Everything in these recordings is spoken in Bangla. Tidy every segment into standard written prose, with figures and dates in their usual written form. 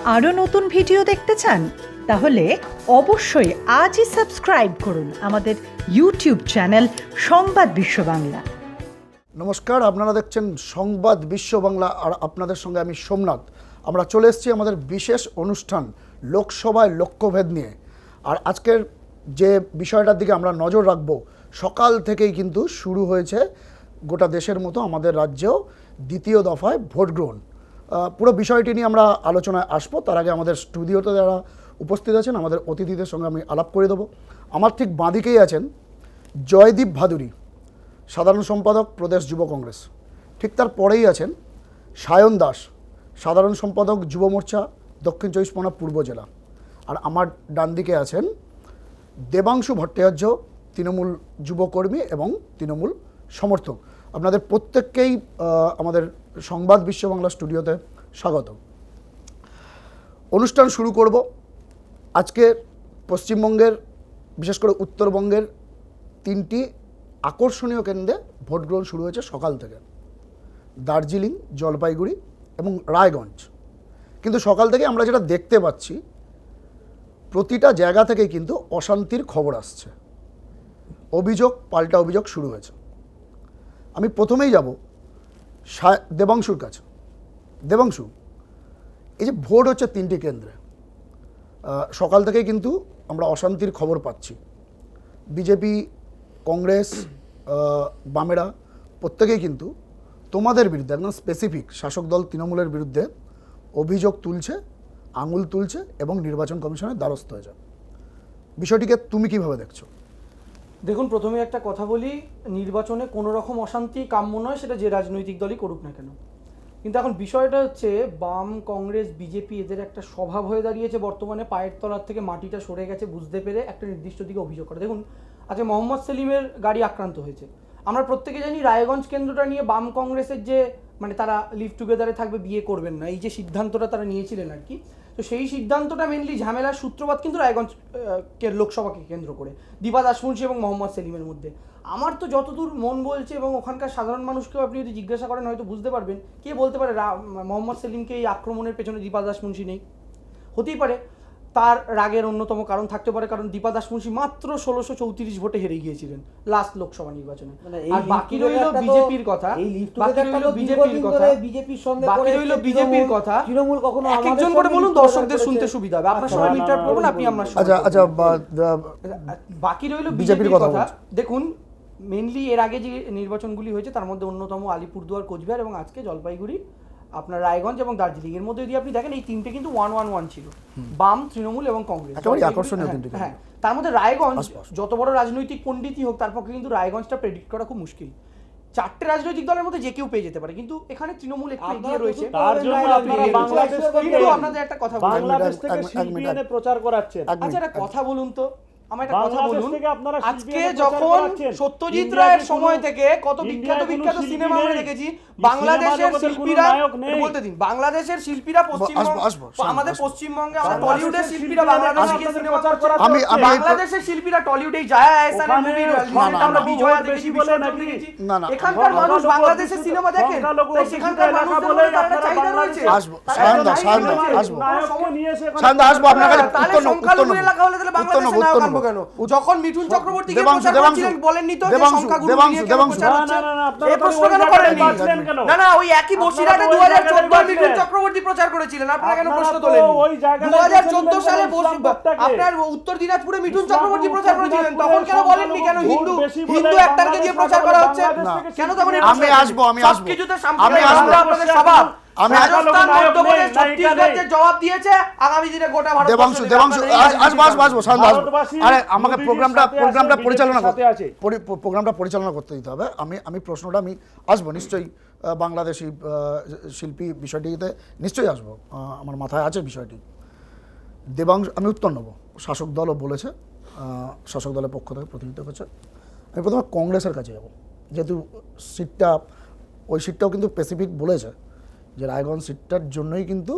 আরও নতুন ভিডিও দেখতে চান? তাহলে অবশ্যই আজই সাবস্ক্রাইব করুন আমাদের ইউটিউব চ্যানেল সংবাদ বিশ্ব বাংলা। নমস্কার, আপনারা দেখছেন সংবাদ বিশ্ব বাংলা আর আপনাদের সঙ্গে আমি সোমনাথ। আমরা চলে এসেছি আমাদের বিশেষ অনুষ্ঠান লোকসভায় লক্ষ্যভেদ নিয়ে। আর আজকের যে বিষয়টার দিকে আমরা নজর রাখব, সকাল থেকেই কিন্তু শুরু হয়েছে গোটা দেশের মতো আমাদের রাজ্যেও দ্বিতীয় দফায় ভোট গ্রহণ। পুরো বিষয়টি নিয়ে আমরা আলোচনায় আসবো। তার আগে আমাদের স্টুডিওতে যারা উপস্থিত আছেন আমাদের অতিথিদের সঙ্গে আমি আলাপ করে দেবো। আমার ঠিক বাঁদিকেই আছেন জয়দীপ ভাদুরী, সাধারণ সম্পাদক প্রদেশ যুব কংগ্রেস। ঠিক তার পরেই আছেন সায়ন দাস, সাধারণ সম্পাদক যুব মোর্চা দক্ষিণ চব্বিশ পরগনা পূর্ব জেলা। আর আমার ডান দিকে আছেন দেবাংশু ভট্টাচার্য, তৃণমূল যুবকর্মী এবং তৃণমূল সমর্থক। আপনাদের প্রত্যেককেই আমাদের সংবাদ বিশ্ব বাংলা স্টুডিওতে স্বাগত। অনুষ্ঠান শুরু করব। আজকে পশ্চিমবঙ্গের, বিশেষ করে উত্তরবঙ্গের তিনটি আকর্ষণীয় কেন্দ্রে ভোট গ্রহণ শুরু হয়েছে সকাল থেকে: দার্জিলিং, জলপাইগুড়ি এবং রায়গঞ্জ। কিন্তু সকাল থেকে আমরা যেটা দেখতে পাচ্ছি, প্রতিটা জায়গা থেকেই কিন্তু অশান্তির খবর আসছে। অভিযোগ পাল্টা অভিযোগ শুরু হয়েছে। আমি প্রথমেই যাব দেবাংশুর কাছে। দেবাংশু, এই যে ভোট হচ্ছে তিনটি কেন্দ্রে, সকাল থেকেই কিন্তু আমরা অশান্তির খবর পাচ্ছি। বিজেপি, কংগ্রেস, বামেরা প্রত্যেকেই কিন্তু তোমাদের বিরুদ্ধে, একদম স্পেসিফিক শাসক দল তৃণমূলের বিরুদ্ধে অভিযোগ তুলছে, আঙুল তুলছে এবং নির্বাচন কমিশনের দ্বারস্থ হয়েছে। বিষয়টিকে তুমি কিভাবে দেখছো? দেখুন, প্রথমে একটা কথা বলি, নির্বাচনে কোনো রকম অশান্তি কাম্য নয়, সেটা যে রাজনৈতিক দলই করুক না কেন। কিন্তু এখন বিষয়টা হচ্ছে, বাম, কংগ্রেস, বিজেপি এদের একটা স্বভাব হয়ে দাঁড়িয়েছে বর্তমানে পায়ের তলার থেকে মাটিটা সরে গেছে বুঝতে পেরে একটা নির্দিষ্ট দিকে অভিযোগ করে। দেখুন, আজকে মোহাম্মদ সেলিমের গাড়ি আক্রান্ত হয়েছে। আমরা প্রত্যেকে জানি রায়গঞ্জ কেন্দ্রটা নিয়ে বাম কংগ্রেসের যে তারা লিভ টুগেদারে থাকবে, বিয়ে করবেন না, এই যে সিদ্ধান্তটা তারা নিয়েছিলেন আর কি, তো সেই সিদ্ধান্তটা মেনলি ঝামেলার সূত্রপাত কিন্তু রায়গঞ্জ লোকসভাকে কেন্দ্র করে দীপা দাসমুন্সি এবং মোহাম্মদ সেলিমের মধ্যে। আমার তো যতদূর মন বলছে, এবং ওখানকার সাধারণ মানুষকেও আপনি যদি জিজ্ঞাসা করেন হয়তো বুঝতে পারবেন, কে বলতে পারে মোহাম্মদ সেলিমকে এই আক্রমণের পেছনে দীপা দাসমুন্সি নেই? হতেই পারে তার রাগের অন্যতম কারণ থাকতে পারে, কারণ দীপা দাসমুন্সি মাত্র 1634 ভোটে হেরে গিয়েছিলেন লাস্ট লোকসভা নির্বাচনে। আর বাকি রইল বিজেপির কথা, বিজেপির কথা তৃণমূল কখনো একজন করে বলুন, দর্শকদের শুনতে সুবিধা হবে। আপনার সময় ইন্টারাপ্ট করবেন, আপনি আপনার আচ্ছা, বাকি রইল বিজেপির কথা। দেখুন, মেনলি এর আগে যে নির্বাচনগুলি হয়েছে তার মধ্যে অন্যতম আলিপুরদুয়ার, কোচবিহার এবং আজকে জলপাইগুড়ি, আপনার রায়গঞ্জ এবং দার্জিলিং, এর মধ্যে যদি আপনি দেখেন এই তিনটে কিন্তু 1-1-1 ছিল, বাম, তৃণমূল এবং কংগ্রেস। হ্যাঁ, তার মধ্যে রায়গঞ্জ যত বড় রাজনৈতিক পণ্ডিতই হোক, তার পক্ষে কিন্তু রায়গঞ্জটা প্রেডিক্ট করা খুব মুশকিল। চারটে রাজনৈতিক দলের মধ্যে যে কেউ পেয়ে যেতে পারে, কিন্তু এখানে তৃণমূল একটু এগিয়ে রয়েছে। কিন্তু আপনাদের একটা কথা বলুন, বাংলাদেশ থেকে শিল্পী এনে প্রচার করাচ্ছেন। আচ্ছা, একটা কথা বলুন তো, আমার একটা কথা বলুন, আজকে যখন সত্যজিৎ রায়ের সময় থেকে কত বিখ্যাত বিখ্যাত সিনেমা আমরা দেখেছি, বাংলাদেশের শিল্পীরা, বলতে দিন, বাংলাদেশের শিল্পীরা আমাদের পশ্চিমবঙ্গে, আমাদের টলিউডের শিল্পীরা বাংলাদেশে গিয়ে সিনেমা করছে। বাংলাদেশের শিল্পীরা টলিউডে যায় আহসানের মুভি, আমরা বিজয়া দেখেছি, দেখেছি। এখানকার মানুষ বাংলাদেশের সিনেমা দেখেন, তাই সেখানকার মানুষদের একটা চাহিদা রয়েছে। তাহলে সংখ্যালঘু এলাকা হলে তাহলে বাংলাদেশে নায়ক আনবো কেন? যখন মিঠুন চক্রবর্তী বলেননি তো সংখ্যাগুরু নিয়ে কেন প্রচার হচ্ছে? এই প্রশ্ন কেন করেননি? না, ওই একই বসিরহাটে 2014 মিঠুন চক্রবর্তী প্রচার করেছিলেন, আপনারা কেন প্রশ্ন তোলেননি? 2014 সালে আপনার উত্তর দিনাজপুরে মিঠুন চক্রবর্তী প্রচার করেছিলেন, তখন কেন বলেননি? কেন হিন্দু অ্যাক্টরকে দিয়ে প্রচার করা হচ্ছে? কেন তখন আমি আসবো কিছুতে সাম্প্রদায়িক আপনাদের স্বভাব। জবাব দিয়েছে, আগামী দিনে গোটা ভারত। দেবাংশু আরে আমাকে প্রোগ্রামটা পরিচালনা করতে দিতে হবে। আমি প্রশ্নটা আমি আসবো নিশ্চয়ই, বাংলাদেশি শিল্পী বিষয়টিতে নিশ্চয়ই আসবো, আমার মাথায় আছে বিষয়টি। দেবাংশু, আমি উত্তর নেব। শাসক দলও বলেছে, শাসক দলের পক্ষ থেকে প্রতিনিধিত্ব করছে। আমি প্রথমে কংগ্রেসের কাছে যাব, যেহেতু ওই সিটটাও কিন্তু স্পেসিফিক বলেছে যে রায়গঞ্জ সিটটার জন্যই কিন্তু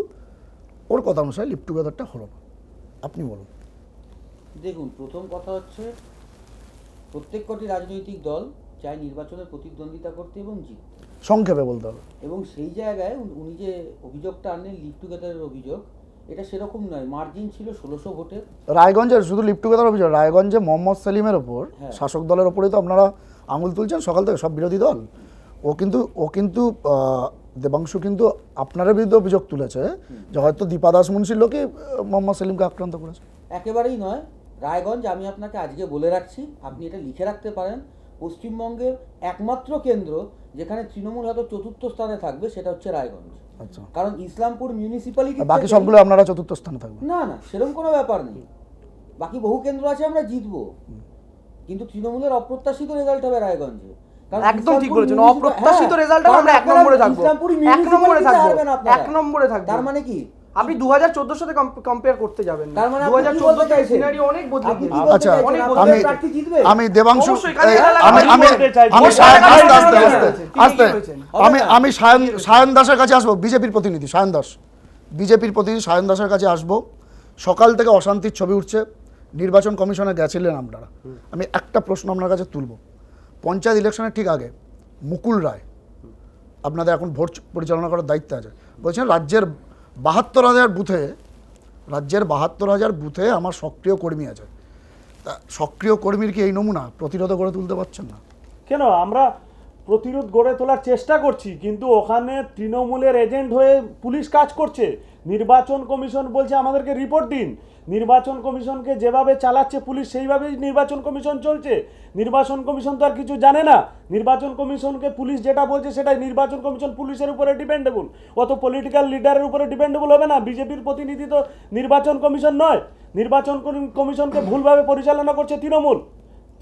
ওর কথা অনুসারে লিভ টুগেদারটা হলো না। আপনি বলুন। দেখুন, প্রথম কথা হচ্ছে, প্রত্যেক কটি রাজনৈতিক দল চায় নির্বাচনের প্রতিদ্বন্দ্বিতা করতে এবং জিততে, সংক্ষেপে বলতে হবে। এবং সেই জায়গায় উনি যে অভিযোগটা আনলেন লিভ টুগেদারের অভিযোগ, এটা সেরকম নয়, মার্জিন ছিল 1600 ভোটের। রায়গঞ্জের শুধু লিফট টুগেদার অভিযোগ, রায়গঞ্জে মোহাম্মদ সেলিমের ওপর হ্যাঁ। শাসক দলের ওপরেই তো আপনারা আঙুল তুলছেন সকাল থেকে, সব বিরোধী দল। ও কিন্তু দেবাংশু কিন্তু আপনার বিরুদ্ধে অভিযোগ তুলেছে যে হয়তো দীপা দাস মুন্সির লোকই মোহাম্মদ সেলিমকে আক্রান্ত করেছে। একেবারেই নয়। রায়গঞ্জ, আমি আপনাকে আজকে বলে রাখছি, আপনি এটা লিখে রাখতে পারেন, পশ্চিমবঙ্গের একমাত্র কেন্দ্র যেখানে তৃণমূল হয়তো 4র্থ স্থানে থাকবে সেটা হচ্ছে রায়গঞ্জ। আচ্ছা, কারণ ইসলামপুর মিউনিসিপ্যালিটি, বাকি সবগুলো আপনারা 4র্থ স্থানে থাকবেন? না না, সেরকম কোনো ব্যাপার নেই। বাকি বহু কেন্দ্র আছে আমরা জিতবো, কিন্তু তৃণমূলের অপ্রত্যাশিত রেজাল্ট হবে রায়গঞ্জে। কারণ একদম ঠিক ইসলামপুর বলেছেন, municipal- অপ্রত্যাশিত হ্যাঁ, রেজাল্ট কারণ আমরা এক আপনারা নম্বরে থাকবো, ইসলামপুর এক নম্বরে municipality থাকবো, হারবেন আপনারা। এক নম্বরে থাকবো। তার মানে কি? আপনি 2014 সাথে কম্পেয়ার করতে যাবেন না। তার মানে আপনি কি 2014 বলতে থেকে চাইছেন? সিনারিও অনেক বদলে আপনি কি গিয়েছে। বলতে আচ্ছা, চাইছেন? অনেক আপনাদের আমি- প্রার্থী জিতবে? আমি দেবাংশু অবশ্যই, কাজে এই, লাগানো আমি আমি আমি বলতে চাইছি। আমি বলতে সায়ন চাইছি, আস্তে আস্তে বলতে আস্তে চাইছি। আস্তে ঠিকই বলেছেন। আমি সায়ন দাসের কাছে আসবো, বিজেপির প্রতিনিধি সায়ন দাস, বিজেপির প্রতিনিধি সায়ন দাসের কাছে আসবো। সকাল থেকে অশান্তির ছবি উঠছে, নির্বাচন কমিশনে গেছিলেন আপনারা। আমি একটা প্রশ্ন আপনার কাছে তুলব। পঞ্চায়েত ইলেকশনের ঠিক আগে মুকুল রায় আপনাদের এখন ভোট পরিচালনা করার দায়িত্ব আছে, বলছেন রাজ্যের 72,000 বুথে আমার সক্রিয় কর্মী আছে। তা সক্রিয় কর্মীর কি এই নমুনা প্রতিরোধ গড়ে তুলতে পারছেন না? কেন আমরা প্রতিরোধ গড়ে তোলার চেষ্টা করছি, কিন্তু ওখানে তৃণমূলের এজেন্ট হয়ে পুলিশ কাজ করছে। নির্বাচন কমিশন বলছে আমাদেরকে রিপোর্ট দিন, নির্বাচন কমিশনকে যেভাবে চালাচ্ছে পুলিশ সেইভাবেই নির্বাচন কমিশন চলছে। নির্বাচন কমিশন তো আর কিছু জানে না, নির্বাচন কমিশনকে পুলিশ যেটা বলছে সেটাই। নির্বাচন কমিশন পুলিশের উপরে ডিপেন্ডেবল, অত পলিটিক্যাল লিডারের উপরে ডিপেন্ডেবল হবে না। বিজেপির প্রতিনিধি তো নির্বাচন কমিশন নয়, নির্বাচন কমিশনকে ভুলভাবে পরিচালনা করছে তৃণমূল।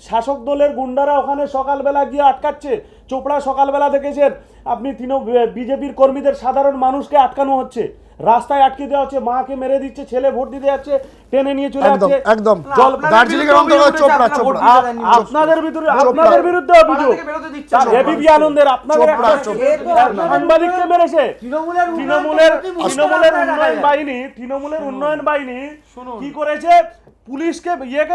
শাসক দলের গুন্ডারা ওখানে সকালবেলা গিয়ে আটকাচ্ছে। চোপড়া সকালবেলা দেখেছেন আপনি, বিজেপির কর্মীদের, সাধারণ মানুষকে আটকানো হচ্ছে, রাস্তায় আটকে দেওয়া হচ্ছে, মাকে মেরে দিচ্ছে, ছেলে ভোট দিতে যাচ্ছে টেনে নিয়ে চলে একদম যাচ্ছে। একদম জল দার্জিলিং এর অন্তর্গত চোপড়া আপনাদের বিরুদ্ধে অভিযোগ, থেকে বেরোতে দিচ্ছে না। এবিপি আনন্দের আপনাদের চোপড়া, একটা চোপড়া। সাংবাদিককে মেরেছে। তৃণমূলের তৃণমূলের উন্নয়ন উন্নয়ন বাহিনী কি করেছে? পুলিশকে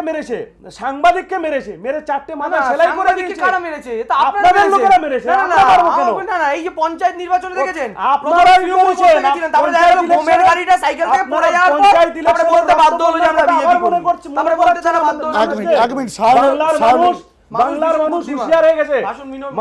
মেরেছে, সাংবাদিককে মেরেছে, মেরে 4টে মাথা সেলাই করে দিয়েছে। কারা মেরেছে? তা আপনাদের লোকেরা মেরেছে। না, আমরা পারবো কেন? না, এই যে পঞ্চায়েত নির্বাচনে দেখেছেন, আপনারাই করেছেন। তারপরে দেখা গেল বোমের গাড়িটা সাইকেল থেকে পড়ে যাওয়ার পর তারপরে বলতে বাধ্য হলো যে আমরা বিজেপি করি। তারপরে বলতে তারা বাধ্য হলো। এক মিনিট বাংলার মানুষ হুঁশিয়ার হয়ে গেছে,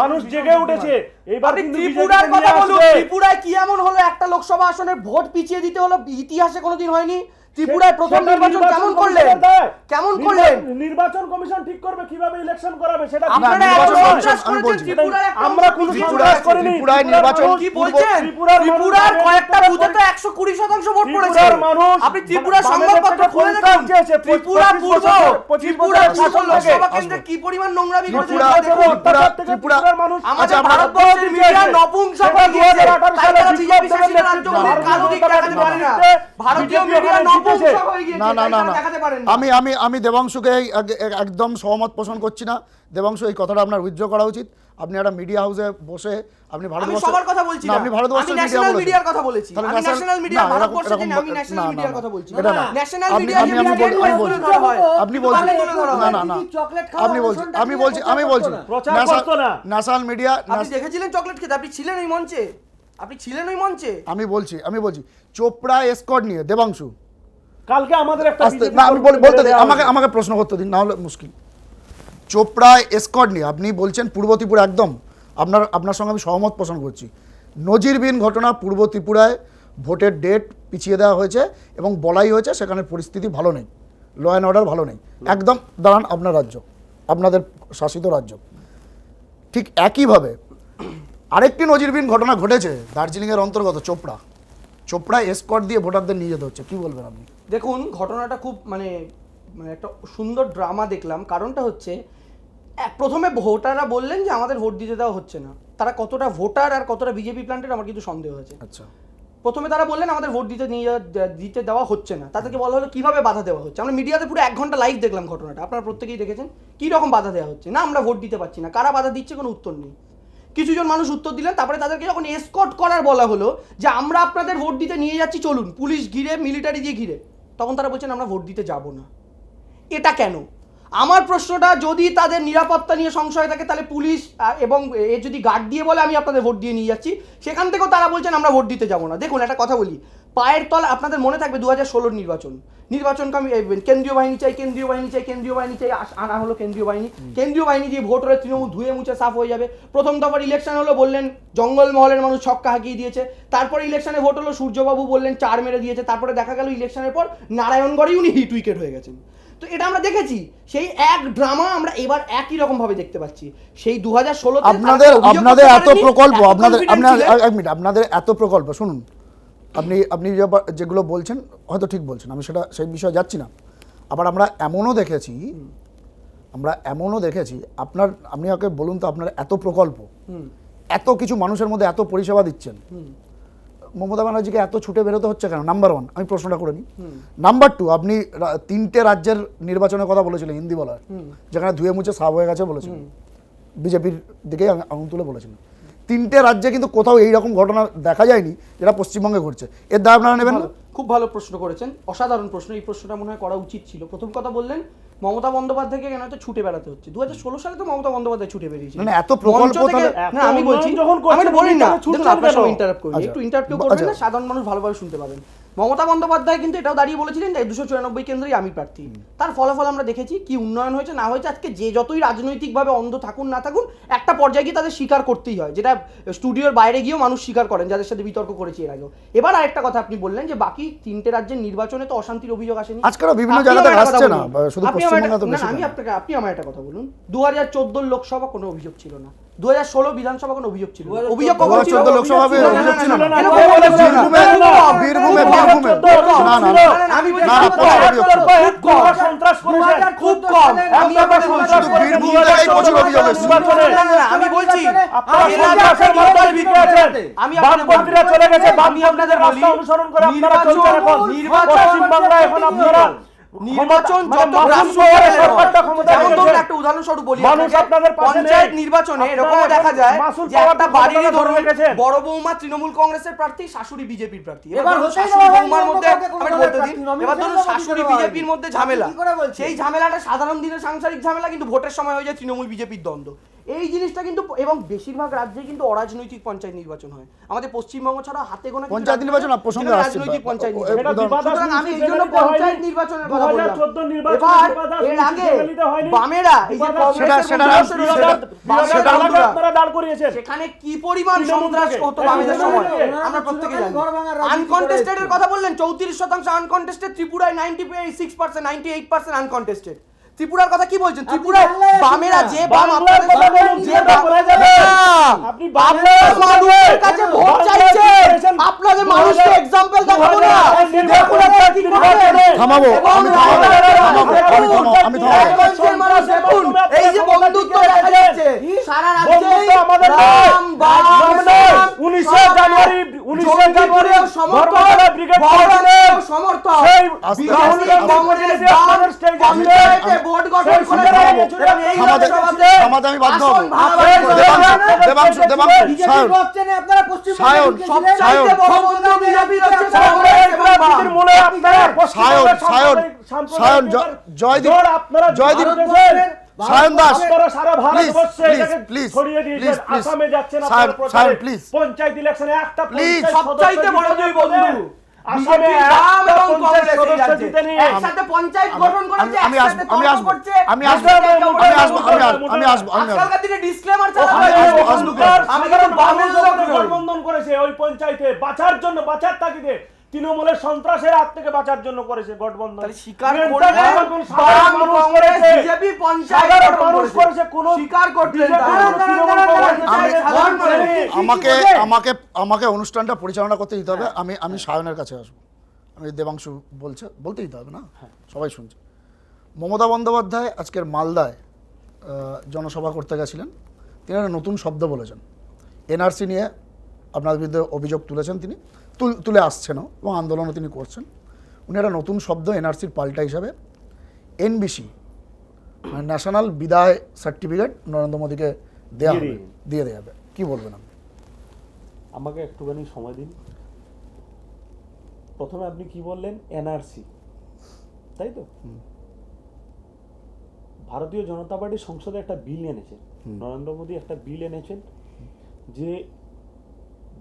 মানুষ জেগে উঠেছে। এবার আপনি কিন্তু ত্রিপুরার বিজেপিকে কথা নিয়ে বলুন, আসবে। ত্রিপুরায় কি এমন হলো একটা লোকসভা আসনের ভোট পিছিয়ে দিতে হলো? ইতিহাসে কোনোদিন হয়নি। ত্রিপুরায় প্রথম সেটা নির্বাচন কেমন নির্বাচন করলেন? কমিশন দেয়। কেমন করলেন? নির্বাচন কমিশন ঠিক করবে কিভাবে ইলেকশন করাবে সেটা। আপনারা নির্বাচন এত সন্ত্রাস কমিশন, আমি করেছেন বলছি। ত্রিপুরার একটা আমরা অংশ কোনো পিছিয়ে সন্ত্রাস দিয়েছেন। করিনি। ত্রিপুরায় নির্বাচন কি বলছেন? ত্রিপুরার ত্রিপুরার মানুষ কয়েকটা বামেদের বুথে তো থেকে 120% ভোট পড়েছে। ত্রিপুরার মানুষ আপনি ত্রিপুরার বামেদের সংবাদপত্র থেকে খুলে পরিষ্কার দেখুন। চেয়েছে। ত্রিপুরা 25 পূর্ব, বছর ত্রিপুরা পূর্ব শাসন লোকসভা থাকে। কেন্দ্রে কি পরিমাণ নোংরামি করেছে ত্রিপুরা- সেটা দেখুন। ত্রিপুরার মানুষ আমাদের আচ্ছা, ভারতবর্ষের মিডিয়া নপুংসক হয়ে গিয়েছে। তাই তারা বিজেপি শাসিত রাজ্যগুলির কালো দিক দেখাতে পারে না। ভারতীয় মিডিয়া নপুংসক হয়ে গিয়েছে। না না তাই না তারা না দেখাতে পারেন না। আমি দেবাংশুকে একদম সহমত পোষণ করছি না। দেবাংশু, এই কথাটা আপনার উইথড্র করা উচিত। আপনি একটা মিডিয়া হাউসে বসে আপনি আমি ভারতবর্ষের সবার কথা বলছি না, আপনি ভারতবর্ষের আমি মিডিয়া ন্যাশনাল বলেছেন। মিডিয়ার কথা বলেছি। তাহলে আমি ন্যাশনাল- ন্যাশনাল মিডিয়া না, এরকম- ভারতবর্ষের জন্য এরকম- আমি ন্যাশনাল না, মিডিয়ার না, কথা বলছি। এটা না। ন্যাশনাল আপনি- মিডিয়া আমি যে মিডিয়াকে বলছি- তুলে ধরা হয়। আপনি বলছেন তুলে ধরা হয়। না না চকলেট আমি বলছি প্রচার করতো না। ন্যাশনাল মিডিয়া আপনি দেখেছিলেন চকলেট খেতে? আপনি ছিলেন ওই মঞ্চে? আপনি ছিলেন ওই মঞ্চে? আমি বলছি চোপড়া এসকর্ট নিয়ে দেবাংশু কালকে আমাদের একটা আস্তে BJP না, আমি কর্মী বলতে মেরে দিন, দেওয়া আমাকে প্রশ্ন করতে দিন, না হলে মুশকিল। চোপড়া এসকর্ট নিয়ে আপনি বলছেন পূর্ব ত্রিপুরা, একদম আপনার সঙ্গে আমি সহমত পোষণ করছি। নজিরবিহীন ঘটনা, পূর্ব ত্রিপুরায় ভোটের ডেট পিছিয়ে দেওয়া হয়েছে এবং বলাই হয়েছে সেখানে পরিস্থিতি ভালো নেই, ল অ্যান্ড অর্ডার ভালো নেই। একদম দাঁড়ান, আপনার রাজ্য, আপনাদের শাসিত রাজ্য। ঠিক একইভাবে আরেকটি নজিরবিহীন ঘটনা ঘটেছে দার্জিলিংয়ের অন্তর্গত চোপড়া এসকর্ট দিয়ে ভোটারদের নিয়ে যেতে হচ্ছে। কি বলবেন আপনি? দেখুন, ঘটনাটা খুব মানে একটা সুন্দর ড্রামা দেখলাম। কারণটা হচ্ছে, প্রথমে ভোটাররা বললেন যে আমাদের ভোট দিতে দেওয়া হচ্ছে না। তারা কতটা ভোটার আর কতটা বিজেপি প্ল্যান্টেড আমার কিন্তু সন্দেহ হয়েছে। আচ্ছা, প্রথমে তারা বললেন আমাদের ভোট দিতে দেওয়া হচ্ছে না। তাদেরকে বলা হলো কিভাবে বাধা দেওয়া হচ্ছে। আমরা মিডিয়াতে পুরো 1 ঘন্টা লাইভ দেখলাম ঘটনাটা, আপনারা প্রত্যেকেই দেখেছেন। কী রকম বাধা দেওয়া হচ্ছে না, আমরা ভোট দিতে পারছি না, কারা বাধা দিচ্ছে কোনো উত্তর নেই। কিছুজন মানুষ উত্তর দিলেন। তারপরে তাদেরকে যখন এসকর্ট করার বলা হলো যে আমরা আপনাদের ভোট দিতে নিয়ে যাচ্ছি, চলুন, পুলিশ ঘিরে, মিলিটারি দিয়ে ঘিরে, তখন তারা বলছেন আমরা ভোট দিতে যাব না। এটা কেন? আমার প্রশ্নটা, যদি তাদের নিরাপত্তা নিয়ে সংশয় থাকে তাহলে পুলিশ এবং এ যদি গার্ড দিয়ে বলে আমি আপনাদের ভোট দিয়ে নিয়ে যাচ্ছি, সেখান থেকেও তারা বলছেন আমরা ভোট দিতে যাব না। দেখুন, একটা কথা বলি, পায়ের তলা, আপনাদের মনে থাকবে 2016 নির্বাচনকে আমি কেন্দ্রীয় বাহিনী চাই, কেন্দ্রীয় বাহিনী চাই, কেন্দ্রীয় বাহিনী চাই, আনা হলো কেন্দ্রীয় বাহিনী দিয়ে ভোট হলে তৃণমূল ধুয়ে মুছে সাফ হয়ে যাবে। প্রথম দফার ইলেকশন হলো, বললেন জঙ্গলমহলের মানুষ ছক্কা হাঁকিয়ে দিয়েছে। তারপরে ইলেকশনে ভোট হলো, সূর্যবাবু বললেন 4 মেরে দিয়েছে। তারপরে দেখা গেল ইলেকশনের পর নারায়ণগড়েই উনি হিট উইকেট হয়ে গেছেন। তো এটা আমরা দেখেছি, সেই এক ড্রামা আমরা এবার একই রকম ভাবে দেখতে পাচ্ছি। সেই 2016 আপনাদের এত প্রকল্প, আপনাদের এত প্রকল্প, শুনুন, আপনি যেগুলো বলছেন হয়তো ঠিক বলছেন, আমি সেই বিষয়ে যাচ্ছি না। আবার আমরা এমনও দেখেছি আপনি ওকে বলুন তো, আপনার এত প্রকল্প, এত কিছু মানুষের মধ্যে এত পরিষেবা দিচ্ছেন, মমতা ব্যানার্জিকে এত ছুটে বেরোতে হচ্ছে কেন? নাম্বার 1 আমি প্রশ্নটা করে নিই। নাম্বার 2, আপনি 3টে রাজ্যের নির্বাচনের কথা বলেছিলেন হিন্দি বলার, যেখানে ধুয়ে মুছে সাফ হয়ে গেছে বলেছিলেন, বিজেপির দিকে আঙুল তুলে বলেছিলেন। 3টে রাজ্যে কিন্তু কোথাও এইরকম ঘটনা দেখা যায়নি যেটা পশ্চিমবঙ্গে ঘটছে। এর দায় আপনারা নেবেন না? খুব ভালো প্রশ্ন করেছেন, অসাধারণ প্রশ্ন। এই প্রশ্নটা মনে হয় করা উচিত ছিল। প্রথম কথা বললেন মমতা বন্দ্যোপাধ্যায়কে কেন এত ছুটে বেড়াতে হচ্ছে। 2016 সালে তো মমতা বন্দ্যোপাধ্যায় ছুটে বেরিয়েছিল। না, এত প্রকল্প তাহলে না, আমি বলছি, আমি বলি না, আপনার সঙ্গে ইন্টারাপ্ট করি, একটু ইন্টারাপ্ট করবেন না, সাধারণ মানুষ ভালোভাবে শুনতে পাবেন। মমতা বন্দ্যোপাধ্যায় কিন্তু এটাও দাঁড়িয়ে বলেছিলেন যে 294 কেন্দ্রেই আমি প্রার্থী। তার ফলাফল আমরা দেখেছি, কি উন্নয়ন হয়েছে না হয়েছে। আজকে যে যতই রাজনৈতিকভাবে অন্ধ থাকুন না থাকুন, একটা পর্যায়ে গিয়ে তাদের স্বীকার করতেই হয়, যেটা স্টুডিওর বাইরে গিয়েও মানুষ স্বীকার করেন, যাদের সাথে বিতর্ক করেছি এর আগেও। এবার আরেকটা কথা আপনি বললেন যে বাকি 3টে রাজ্যের নির্বাচনে তো অশান্তির অভিযোগ আসেনি। আজকাল বিভিন্ন জায়গাতে আসছে না, শুধু পশ্চিমবঙ্গে তো বেশি। আপনি আমার একটা কথা বলুন, 2014 লোকসভা কোনো অভিযোগ ছিল না, 2016 বিধানসভা কোনো অভিযোগ ছিল না। অভিযোগ কখন ছিল? 2014 লোকসভাতে অভিযোগ ছিল না। বীরভূমে না না আমি বলছি না, খুব কম। আমি আপনাকে বলছি বীরভূম থেকেই প্রচুর অভিযোগ এসেছে। আমি বলছি আমি বামপন্থীরা চলে গেছে, আপনাদের বলি, অনুসরণ করে আপনারা চলছেন এখন পশ্চিমবাংলায়। এখন আপনারা নির্বাচন যত একটা উদাহরণস্বরূপ বলি, পঞ্চায়েত নির্বাচনে এরকম দেখা যায় যে একটা বাড়িরই ধরুন বড় বৌমা তৃণমূল কংগ্রেসের প্রার্থী, শাশুড়ি বিজেপির প্রার্থী। এবার শাশুড়ি বৌমার মধ্যে বলতে দিন, এবার ধরুন শাশুড়ি বিজেপির মধ্যে ঝামেলা, সেই ঝামেলাটা সাধারণ দিনের সাংসারিক ঝামেলা, কিন্তু ভোটের সময় হয়ে যায় তৃণমূল বিজেপির দ্বন্দ্ব। এই জিনিসটা কিন্তু, এবং বেশিরভাগ রাজ্যে কিন্তু অরাজনৈতিক পঞ্চায়েত নির্বাচন হয়। আমাদের পশ্চিমবঙ্গ ছাড়া হাতে গোনা পঞ্চায়েত নির্বাচন প্রসঙ্গে আসছে, রাজনৈতিক পঞ্চায়েত এটা সুতরাং আমি এই জন্য পঞ্চায়েত নির্বাচনের কথা বললাম। এবার এর আগে বামেরা এই যে সেখানে কি পরিমাণ সন্ত্রাস হতো বামেদের সময় আমরা প্রত্যেকে জানি। আনকন্টেস্টেড এর কথা বললেন, 34% আনকন্টেস্টেড, ত্রিপুরায় 96%, 98% আনকন্টেস্টেড। ত্রিপুরার কথা কি বলছেন? ত্রিপুরায় বামেরা যে বাম আপনাদের যে আপনি মানুষের কাছে ভোট চাইছেন, আপনাদের মানুষকে एग्जांपल দেখাবো না, দেখুন আপনারা কি করেন। থামাবো, আমি থামাবো। মানুষ দেখুন, এই যে বন্ধুত্ব দেখা যাচ্ছে সারা রাজ্যে, আমাদের রাম বাম 19 জানুয়ারি সমর্থন, বড়দের সমর্থন, ভোট গঠন করে আমি বাধ্য হব। দেবাংশু আপনারা পশ্চিমবঙ্গে সবচাইতে বড় বন্ধু বিজেপি হচ্ছে জয়দীপ সায়ন দাস, প্লিজ পঞ্চায়েত ইলেকশনে একটা সবচাইতে বড় দুই বন্ধু আসামে একসাথে পঞ্চায়েত গঠন করেছে, আমি আসবো আজকালকার দিনে ডিসক্লেমার চালানো আমি গঠবন্ধন করেছে ওই পঞ্চায়েতে বাঁচার জন্য, বাঁচার তাগিদে তৃণমূলের সন্ত্রাসের হাত থেকে বাঁচার জন্য করেছে গঠবন্ধন। স্বীকার করলেন বাম কংগ্রেস বিজেপি পঞ্চায়েত গঠন করেছে, কোন স্বীকার করলেন আমাকে অনুষ্ঠানটা পরিচালনা করতে দিতে হবে। আমি সায়নের কাছে আসবো। আমি দেবাংশু বলতে দিতে হবে না, সবাই শুনছে। মমতা বন্দ্যোপাধ্যায় আজকের মালদায় জনসভা করতে গেছিলেন। তিনি একটা নতুন শব্দ বলেছেন, এনআরসি নিয়ে আপনার বিরুদ্ধে অভিযোগ তুলেছেন, তিনি তুলে আসছেনও এবং আন্দোলনও তিনি করছেন। উনি একটা নতুন শব্দ এনআরসির পাল্টা হিসাবে এনবিসি, মানে ন্যাশনাল বিদায় সার্টিফিকেট নরেন্দ্র মোদীকে দিয়ে দেওয়া হবে। কি বলবেন আপনি? আমাকে একটুখানি সময় দিন। প্রথমে আপনি কি বললেন? এনআরসি, তাই তো? ভারতীয় জনতা পার্টি সংসদে একটা বিল এনেছেন, নরেন্দ্র মোদী একটা বিল এনেছেন যে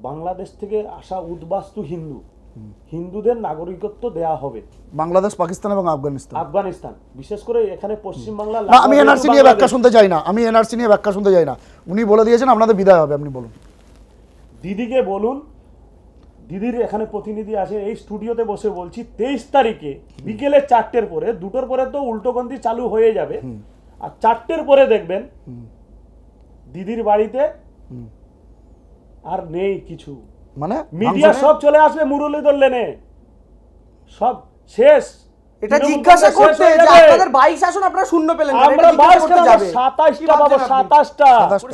বাংলাদেশ থেকে আসা উদ্বাস্তু হিন্দু হিন্দুদের নাগরিকত্ব দেয়া হবে। বাংলাদেশ, পাকিস্তান এবং আফগানিস্তান। আফগানিস্তান বিশেষ করে এখানে পশ্চিমবাংলা। না, আমি এনআরসি নিয়ে ব্যাখ্যা শুনতে চাই না, আমি এনআরসি নিয়ে ব্যাখ্যা শুনতে চাই না। উনি বলে দিয়েছেন আপনাদের বিদায় হবে, আপনি বলুন। দিদিকে বলুন, দিদির এখানে প্রতিনিধি আছে, এই স্টুডিওতে বসে বলছি 23 তারিখে বিকেলে 4টের পরে, 2টোর পরে তো উল্টোপন্থী চালু হয়ে যাবে, আর 4টের পরে দেখবেন দিদির বাড়িতে আর নেই কিছু, মানে মিডিয়া সব চলে আসবে মুরলীধর লেনে, সব শেষ। এটা জিজ্ঞাসা করতে যে আপনাদের 22 আসন আপনারা শূন্য পেলেন, আমরা 22টা যাবে, 27টা পাবো, 27টা,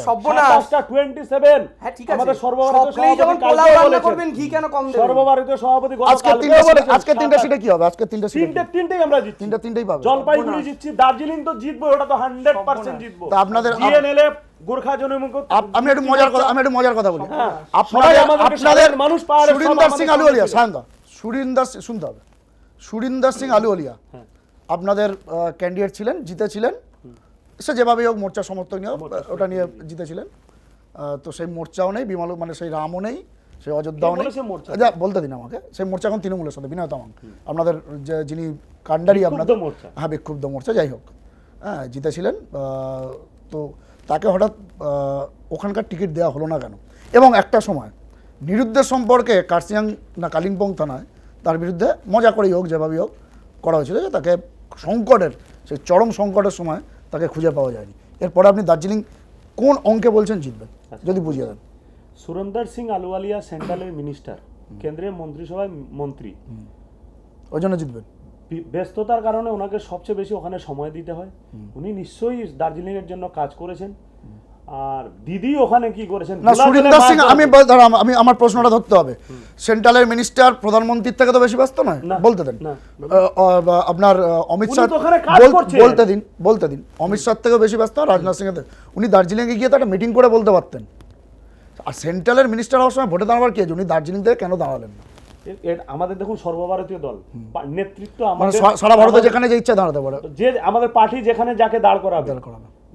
সর্বনাশ। 27 হ্যাঁ ঠিক আছে, আমাদের সর্বভারতীয় সকলেই যখন সভাপতি পোলাও কালকে রান্না বলেছেন, করবেন ঘি কেন কম দেবেন? সর্বভারতীয় সভাপতি আজকে তিনটে সিটে, আজকে তিনটে সিটে কি হবে? আজকে তিনটে সিটে তিনটেই আমরা জিতছি, তিনটেই পাবে। জলপাইগুড়ি জিতছি, দার্জিলিং তো জিতবো, ওটা তো 100% জিতবো। তা আপনাদের জিএনএলএফ গোর্খা জনমুখ, আমি একটু মজার কথা বলি। সবাই আমাদেরকে সাধারণ মানুষ পাহাড়ে, সুরিন্দর সিং আলুওয়ালিয়া, সায়ন্দা, শুনতে হবে, সুরিন্দর সিং আলুওয়ালিয়া আপনাদের ক্যান্ডিডেট ছিলেন, জিতেছিলেন, সে যেভাবে হোক মোর্চা সমর্থক নিয়ে ওটা নিয়ে জিতেছিলেন। তো সেই মোর্চাও নেই, বিমল মানে সেই রামও নেই, সেই অযোধ্যাও নেই। যা বলতে দিন আমাকে, সেই মোর্চা এখন তৃণমূলের সাথে, বিনয় তামাং আপনাদের যে যিনি কাণ্ডারি আপনাদের, হ্যাঁ বিক্ষুব্ধ মোর্চা, যাই হোক, হ্যাঁ জিতেছিলেন। তো তাকে হঠাৎ ওখানকার টিকিট দেওয়া হলো না কেন? এবং একটা সময় নিরুদ্দেশ সম্পর্কে কার্সিয়াং না কালিম্পং থানায় তার বিরুদ্ধে মজা করেই হোক যেভাবেই হোক করা হয়েছিল, যে তাকে সংকটের, সেই চরম সংকটের সময় তাকে খুঁজে পাওয়া যায়নি। এরপরে আপনি দার্জিলিং কোন অঙ্কে বলছেন জিতবেন, যদি বুঝিয়ে দেন। সুরেন্দর সিং আলুওয়ালিয়া সেন্ট্রালের মিনিস্টার, কেন্দ্রীয় মন্ত্রিসভায় মন্ত্রী, ওই জন্য জিতবেন। ব্যস্ততার কারণে ওনাকে সবচেয়ে বেশি ওখানে সময় দিতে হয়। উনি নিশ্চয়ই দার্জিলিং এর জন্য কাজ করেছেন। আর দিদি ওখানে কি করেছেন না, সুরিন্দর সিং, আমি আমার প্রশ্নটা ধরতে হবে। সেন্ট্রালের মিনিস্টার প্রধানমন্ত্রীর থেকে তো বেশি ব্যস্ত নয়, বলতে দেন। আপনার অমিত শাহ, বলতে দিন অমিত শাহ থেকেও বেশি ব্যস্ত, রাজনাথ সিং এর থেকে। উনি দার্জিলিংয়ে গিয়ে তো একটা মিটিং করে বলতে পারতেন। আর সেন্ট্রালের মিনিস্টার হওয়ার সময় ভোটে দাঁড়াবার কে, উনি দার্জিলিং থেকে কেন দাঁড়ালেন না? আমাদের দেখুন সর্বভারতীয় দল নেতৃত্ব, মানে আমাদের সারা ভারতে যেখানে যে ইচ্ছা দাঁড়াতে পারে, যে আমাদের পার্টি যেখানে যাকে দাঁড় করাবে,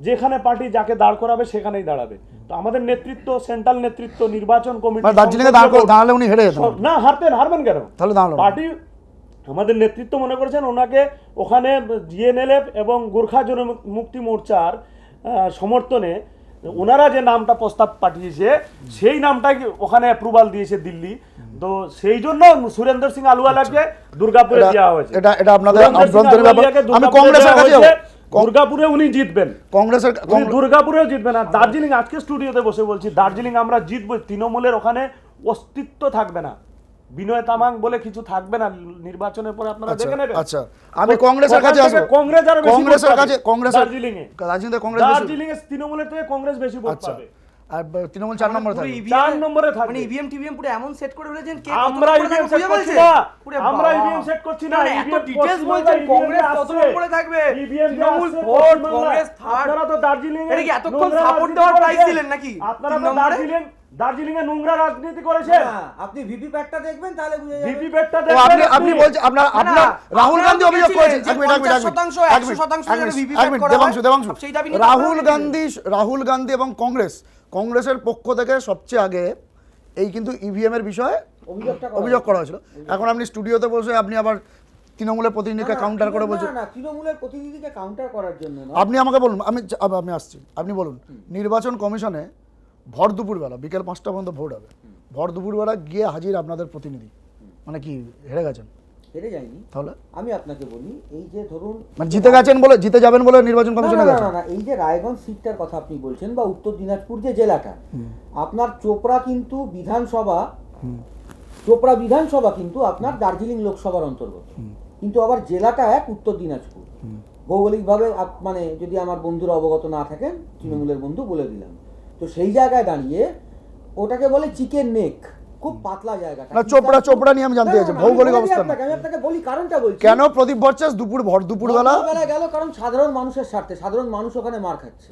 যেখানে পার্টি যাকে দাঁড় করাবে সেখানেই দাঁড়াবে। তো আমাদের নেতৃত্ব, সেন্ট্রাল নেতৃত্ব, নির্বাচন কমিটি, দার্জিলিং এ দাঁড়ালে উনি হেরে যেতেন না, হারবেন কেন? তাহলে দাঁড়ালো পার্টি, আমাদের নেতৃত্ব মনে করেছেন ওনাকে ওখানে জিএনএলএফ এবং গোর্খা জনমুক্তি মোর্চার সমর্থনে ওনারা যে নামটা প্রস্তাব পাঠিয়েছে সেই নামটাই ওখানে অ্যাপ্রুভাল দিয়েছে দিল্লি। তো সেই জন্য সুরেন্দর সিং আলুওয়ালাকে দুর্গাপুরে দেওয়া হয়েছে। এটা আপনাদের আভ্যন্তরীণ ব্যাপার। আমি কংগ্রেসের কাছে যাব, দুর্গাপুরে উনি জিতবেন, কংগ্রেসের দুর্গাপুরেও জিতবেন। আর দার্জিলিং, আজকে স্টুডিওতে বসে বলছি, দার্জিলিং আমরা জিতবো। তৃণমূলের ওখানে অস্তিত্ব থাকবে না, বিনয় তামাং বলে কিছু থাকবে না নির্বাচনের পরে, আপনারা দেখে নেবেন। আচ্ছা, আমি কংগ্রেসের কাছে আসব। কংগ্রেস আর কংগ্রেসের কাছে, দার্জিলিং এ দার্জিলিং এ তৃণমূলের থেকে কংগ্রেস বেশি ভোট পাবে। আর তৃণমূল 4 নম্বরে থাকবে, 4 নম্বরে থাকবে। মানে ইভিএম টিভিএম পুরো এমন সেট করে ফেলেছেন, কে আমরা ইভিএম সেট করছি না, আমরা ইভিএম সেট করছি না। এত ডিটেইলস বলছেন, কংগ্রেস কত নম্বরে থাকবে, তৃণমূল ফোর্থ, কংগ্রেস থার্ড। আপনারা তো দার্জিলিং এ কি এতক্ষণ সাপোর্ট দেওয়ার প্রাইস দিলেন নাকি? আপনারা তো দার্জিলিং এ নোংরা রাজনীতি করেছেন। আপনি ভিপি প্যাটটা দেখবেন তাহলে বুঝে যাবেন। ভিপি প্যাটটা আপনি বলছেন, আপনার রাহুল গান্ধী অভিযোগ করেছেন, রাহুল গান্ধী এবং কংগ্রেসের পক্ষ থেকে সবচেয়ে আগে এই কিন্তু ইভিএম এর বিষয়ে অভিযোগ করা হয়েছিল। এখন আপনি স্টুডিওতে বসে আপনি আবার তৃণমূলের প্রতিনিধিকে কাউন্টার করে বলছেন। না, তৃণমূলের প্রতিনিধিকে কাউন্টার করার জন্য না। আপনি আমাকে বলুন, আমি আসছি, আপনি বলুন, নির্বাচন কমিশনে ভর দুপুরবেলা বিকেল 5টা পর্যন্ত ভোট হবে, ভর দুপুরবেলা গিয়ে হাজির আপনাদের প্রতিনিধি, মানে কি হেরে গেছেন? হেরে যায়নি। তাহলে আমি আপনাকে বলি, এই যে ধরুন মানে জিতে গেছেন বলে, জিতে যাবেন বলে নির্বাচন কমিশনে গেছেন? না, এই যে রায়গঞ্জ সিটটার কথা আপনি বলছেন, বা উত্তর দিনাজপুর যে জেলাটা, আপনার চোপড়া কিন্তু বিধানসভা কিন্তু আপনার দার্জিলিং লোকসভার অন্তর্গত, কিন্তু আবার জেলাটা এক উত্তর দিনাজপুর। ভৌগোলিকভাবে মানে যদি আমার বন্ধুরা অবগত না থাকেন, তৃণমূলের বন্ধু বলে দিলাম। তো সেই জায়গায় দাঁড়িয়ে ওটাকে বলে চিকেন নেক, খুব পাতলা জায়গাটা। না, চোপড়া নিয়ে আমি জানতে চাইছি ভৌগোলিক অবস্থা। আমি আপনাকে বলি কারণটা বলছি। কেন প্রদীপ ভট্টাচার্য ভর দুপুরবেলা গেল? কারণ সাধারণ মানুষের স্বার্থে, সাধারণ মানুষ ওখানে মার খাচ্ছে।